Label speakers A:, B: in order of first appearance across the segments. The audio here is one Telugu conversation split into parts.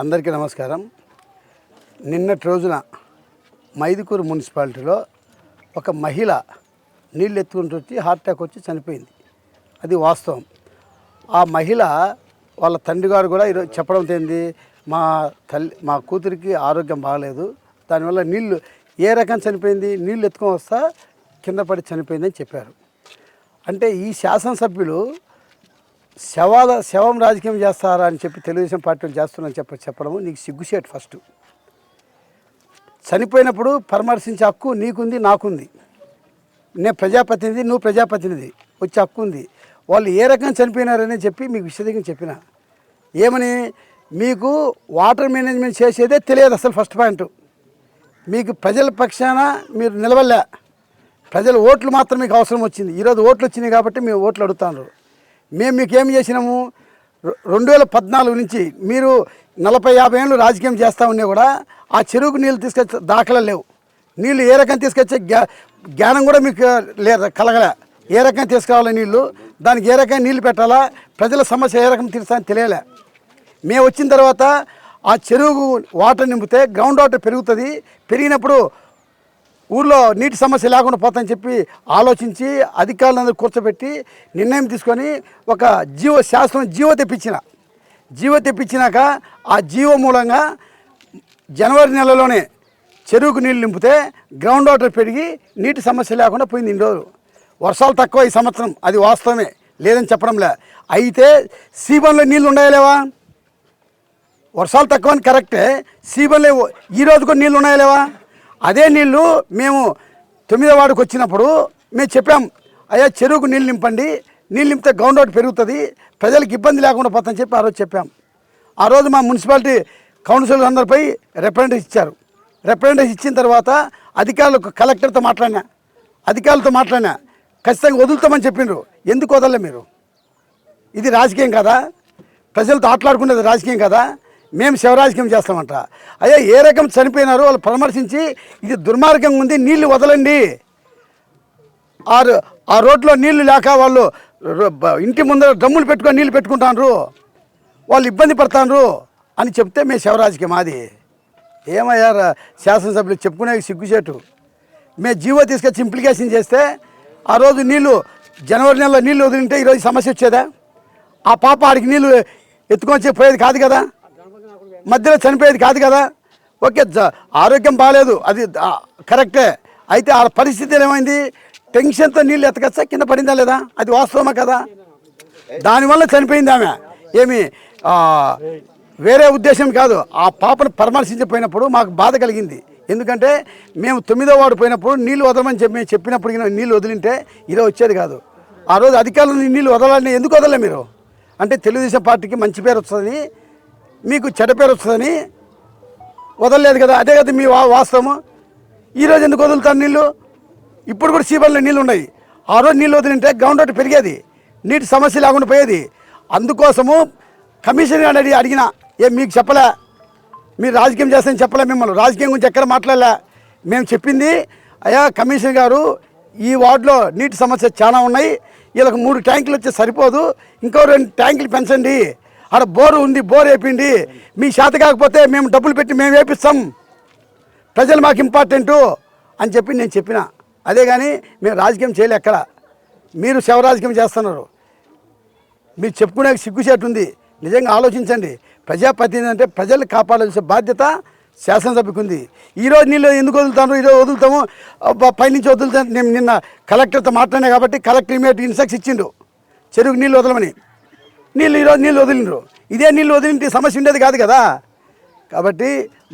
A: అందరికీ నమస్కారం. నిన్నటి రోజున మైదుకూరు మున్సిపాలిటీలో ఒక మహిళ నీళ్ళు ఎత్తుకుంటూ వచ్చి హార్ట్ అటాక్ వచ్చి చనిపోయింది. అది వాస్తవం. ఆ మహిళ వాళ్ళ తండ్రి గారు కూడా ఈరోజు చెప్పడం ఏంది, మా కూతురికి ఆరోగ్యం బాగలేదు, దానివల్ల నీళ్ళు ఏ రకం చనిపోయింది, నీళ్ళు ఎత్తుకొని వస్తా కింద పడి చనిపోయిందని చెప్పారు. అంటే ఈ శాసనసభ్యులు శవం రాజకీయం చేస్తారా అని చెప్పి తెలుగుదేశం పార్టీలు చేస్తున్నారని చెప్పడము నీకు సిగ్గుచేటు. ఫస్ట్ చనిపోయినప్పుడు పరామర్శించే హక్కు నీకుంది, నాకుంది. నేను ప్రజాప్రతినిధి, నువ్వు ప్రజాప్రతినిధి, వచ్చే హక్కు ఉంది. వాళ్ళు ఏ రకంగా చనిపోయినారని చెప్పి మీకు విశదీకరణ చెప్పిన. ఏమని, మీకు వాటర్ మేనేజ్మెంట్ చేసేదే తెలియదు అసలు. ఫస్ట్ పాయింట్, మీకు ప్రజల పక్షాన మీరు నిలవలే, ప్రజల ఓట్లు మాత్రం మీకు అవసరం వచ్చింది. ఈరోజు ఓట్లు వచ్చినాయి కాబట్టి మేము ఓట్లు అడుగుతాను. మేము మీకు ఏం చేసినాము, 2014 నుంచి మీరు 40-50 ఏళ్ళు రాజకీయం చేస్తూ ఉన్నా కూడా ఆ చెరువుకు నీళ్ళు తీసుకొచ్చే దాఖలా లేవు. నీళ్ళు ఏ రకంగా తీసుకొచ్చే జ్ఞానం కూడా మీకు కలగలే. ఏ రకంగా తీసుకురావాలి నీళ్ళు, దానికి ఏ రకంగా నీళ్ళు పెట్టాలా, ప్రజల సమస్య ఏ రకంగా తీర్చాలని తెలియలే. మేము వచ్చిన తర్వాత ఆ చెరువుకు వాటర్ నింపితే గ్రౌండ్ వాటర్ పెరుగుతుంది, పెరిగినప్పుడు ఊళ్ళో నీటి సమస్య లేకుండా పోతాయని చెప్పి ఆలోచించి అధికారులందరూ కూర్చోబెట్టి నిర్ణయం తీసుకొని ఒక జీవో తెప్పించినాక ఆ జీవో మూలంగా జనవరి నెలలోనే చెరువుకు నీళ్ళు నింపితే గ్రౌండ్ వాటర్ పెరిగి నీటి సమస్య లేకుండా పోయింది. ఇన్ని రోజులు వర్షాలు తక్కువ ఈ సంవత్సరం, అది వాస్తవమే, లేదని చెప్పడంలే. అయితే సీబన్లో నీళ్ళు ఉన్నాయా లేవా? వర్షాలు తక్కువ అని కరెక్టే, సీబన్లో ఈరోజు కూడా నీళ్ళు ఉన్నాయా లేవా? అదే నీళ్ళు మేము 9వ వార్డుకు వచ్చినప్పుడు మేము చెప్పాం, అయ్యా చెరువుకు నీళ్ళు నింపండి, నీళ్ళు నింపితే గ్రౌండ్ వాటర్ పెరుగుతుంది, ప్రజలకు ఇబ్బంది లేకుండా పోతుందని చెప్పి ఆ రోజు చెప్పాం. ఆ రోజు మా మున్సిపాలిటీ కౌన్సిలర్ అందరిపై రిప్రజెంటేషన్ ఇచ్చారు. రిప్రజెంటేషన్ ఇచ్చిన తర్వాత కలెక్టర్తో మాట్లాడినా ఖచ్చితంగా వదులుతామని చెప్పిండ్రు. ఎందుకు వదలలే మీరు? ఇది రాజకీయం కదా, ప్రజలతో ఆటలాడుకునేది రాజకీయం కదా. మేము శివరాజకీయం చేస్తామంట. అయ్యా ఏ రకం చనిపోయినారు వాళ్ళు పరామర్శించి ఇది దుర్మార్గంగా ఉంది, నీళ్లు వదలండి, ఆ రోడ్లో నీళ్లు లేక వాళ్ళు ఇంటి ముందర డ్రమ్ములు పెట్టుకొని నీళ్ళు పెట్టుకుంటారు, వాళ్ళు ఇబ్బంది పడతారు అని చెప్తే మేము శివరాజకీయం. అది ఏమయ్యా శాసనసభ్యులు చెప్పుకునే సిగ్గుచేటు. మేము జీవో తీసుకొచ్చి ఇంప్లికేషన్ చేస్తే ఆ రోజు నీళ్ళు జనవరి నెలలో నీళ్ళు వదిలింటే ఈరోజు సమస్య వచ్చేదా? ఆ పాప ఆడికి నీళ్ళు ఎత్తుకొని పోయేది కాదు కదా, మధ్యలో చనిపోయేది కాదు కదా. ఓకే, ఆరోగ్యం బాగాలేదు, అది కరెక్టే. అయితే ఆ పరిస్థితి ఏమైంది, టెన్షన్తో నీళ్ళు ఎత్తకొచ్చా కింద పడిందా లేదా? అది వాస్తవమా కదా? దానివల్ల చనిపోయింది ఆమె. ఏమి వేరే ఉద్దేశం కాదు. ఆ పాపను పరామర్శించిపోయినప్పుడు మాకు బాధ కలిగింది. ఎందుకంటే మేము 9వ వార్డు పోయినప్పుడు నీళ్ళు వదలమని చెప్పినప్పుడు నీళ్ళు వదిలింటే ఈరోజు వచ్చేది కాదు. ఆ రోజు అధికారులు నీళ్ళు వదలాలని ఎందుకు వదలలే మీరు? అంటే తెలుగుదేశం పార్టీకి మంచి పేరు వస్తుందని, మీకు చెడ్డ పేరు వస్తుందని వదలలేదు కదా. అదే కదా మీ వాస్తవము. ఈరోజు ఎందుకు వదులుతారు నీళ్ళు? ఇప్పుడు కూడా సీబన్లో నీళ్ళు ఉన్నాయి. ఆ రోజు నీళ్ళు వదిలింటే గ్రౌండ్ వాటర్ పెరిగేది, నీటి సమస్య లేకుండా పోయేది. అందుకోసము కమిషన్ గారిని అడిగినా, మీకు చెప్పలే, మీరు రాజకీయం చేస్తారని చెప్పలే, మిమ్మల్ని రాజకీయం గురించి ఎక్కడ మాట్లాడలే. మేము చెప్పింది, అయ్యా కమిషన్ గారు ఈ వార్డులో నీటి సమస్య చాలా ఉన్నాయి, వీళ్ళకి 3 ట్యాంకులు వచ్చి సరిపోదు, ఇంకో 2 ట్యాంకులు పెంచండి, ఆడ బోరు ఉంది, బోర్ వేపిండి, మీ చేత కాకపోతే మేము డబ్బులు పెట్టి మేము వేపిస్తాం, ప్రజలు మాకు ఇంపార్టెంటు అని చెప్పి నేను చెప్పిన. అదే కానీ మేము రాజకీయం చేయలే. ఎక్కడ మీరు శివరాజకీయం చేస్తున్నారు. మీరు చెప్పుకునే సిగ్గుచేటు ఉంది. నిజంగా ఆలోచించండి. ప్రజాప్రతినిధి అంటే ప్రజలు కాపాడాల్సిన బాధ్యత శాసనసభకు ఉంది. ఈరోజు నీళ్ళు ఎందుకు వదులుతాను, ఈరోజు వదులుతాము, పైనుంచి వదులుతాను. నేను నిన్న కలెక్టర్తో మాట్లాడినా కాబట్టి కలెక్టర్ ఇమీడియట్ ఇన్స్ట్రక్షన్ ఇచ్చిండు చెరువుకు నీళ్ళు వదలమని. ఈరోజు నీళ్ళు వదిలిండ్రు. ఇదే నీళ్ళు వదిలింటే సమస్య ఉండేది కాదు కదా. కాబట్టి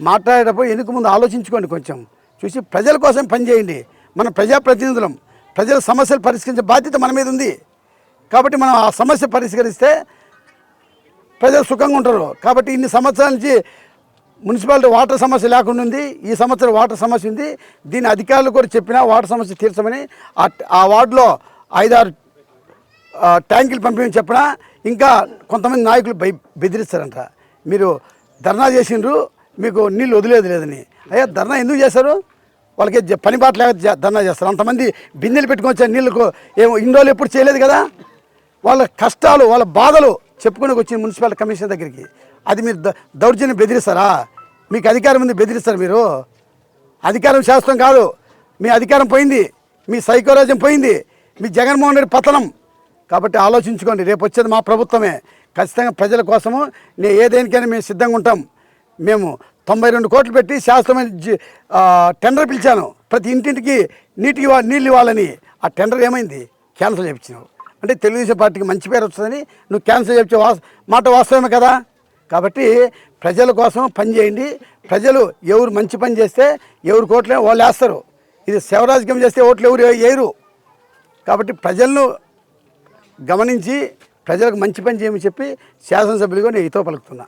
A: మాట్లాడేటప్పుడు ఎందుకు ముందు ఆలోచించుకోండి, కొంచెం చూసి ప్రజల కోసం పనిచేయండి. మన ప్రజాప్రతినిధులం, ప్రజల సమస్యలు పరిష్కరించే బాధ్యత మన మీద ఉంది. కాబట్టి మనం ఆ సమస్య పరిష్కరిస్తే ప్రజలు సుఖంగా ఉంటారు. కాబట్టి ఇన్ని సంవత్సరాల నుంచి మున్సిపాలిటీ వాటర్ సమస్య లేకుండా ఉంది, ఈ సంవత్సరం వాటర్ సమస్య ఉంది. దీని అధికారులు కూడా చెప్పినా వాటర్ సమస్య తీర్చమని. ఆ వార్డులో 5-6 ట్యాంకులు పంపించని చెప్పినా ఇంకా కొంతమంది నాయకులు బెదిరిస్తారంట. మీరు ధర్నా చేసిండ్రు, మీకు నీళ్ళు వదిలేదు లేదని. అయ్యా ధర్నా ఎందుకు చేశారు? వాళ్ళకి పని బాట లేక ధర్నా చేస్తారు. అంతమంది బిందెలు పెట్టుకొని వచ్చారు నీళ్ళకు. ఏమో ఇన్ని రోజులు ఎప్పుడు చేయలేదు కదా. వాళ్ళ కష్టాలు, వాళ్ళ బాధలు చెప్పుకునే వచ్చిన మున్సిపల్ కమిషనర్ దగ్గరికి అది మీరు దౌర్జన్యం బెదిరిస్తారా? మీకు అధికారం ఉంది, బెదిరిస్తారు మీరు? అధికారం శాస్త్రం కాదు, మీ అధికారం పోయింది, మీ సైకోరాజ్యం పోయింది, మీ జగన్మోహన్ రెడ్డి పతనం. కాబట్టి ఆలోచించుకోండి, రేపు వచ్చేది మా ప్రభుత్వమే. ఖచ్చితంగా ప్రజల కోసము ఏ దేనికైనా మేము సిద్ధంగా ఉంటాం. మేము 92 కోట్లు పెట్టి శాస్త్రమైన టెండర్ పిలిచాను, ప్రతి ఇంటింటికి నీళ్ళు ఇవ్వాలని. ఆ టెండర్ ఏమైంది? క్యాన్సిల్ చేయించినావు. అంటే తెలుగుదేశం పార్టీకి మంచి పేరు వస్తుందని నువ్వు క్యాన్సిల్ చేయించే మాట వాస్తవమే కదా. కాబట్టి ప్రజల కోసం పని చేయండి. ప్రజలు ఎవరు మంచి పని చేస్తే ఎవరు కోట్లే వాళ్ళు వేస్తారు. ఇది శివరాజకీయం చేస్తే ఓట్లు ఎవరు వేయరు. కాబట్టి ప్రజలను గమనించి ప్రజలకు మంచి పని చేయమని చెప్పి శాసనసభ్యులుగా నేను హితవు పలుకుతున్నా.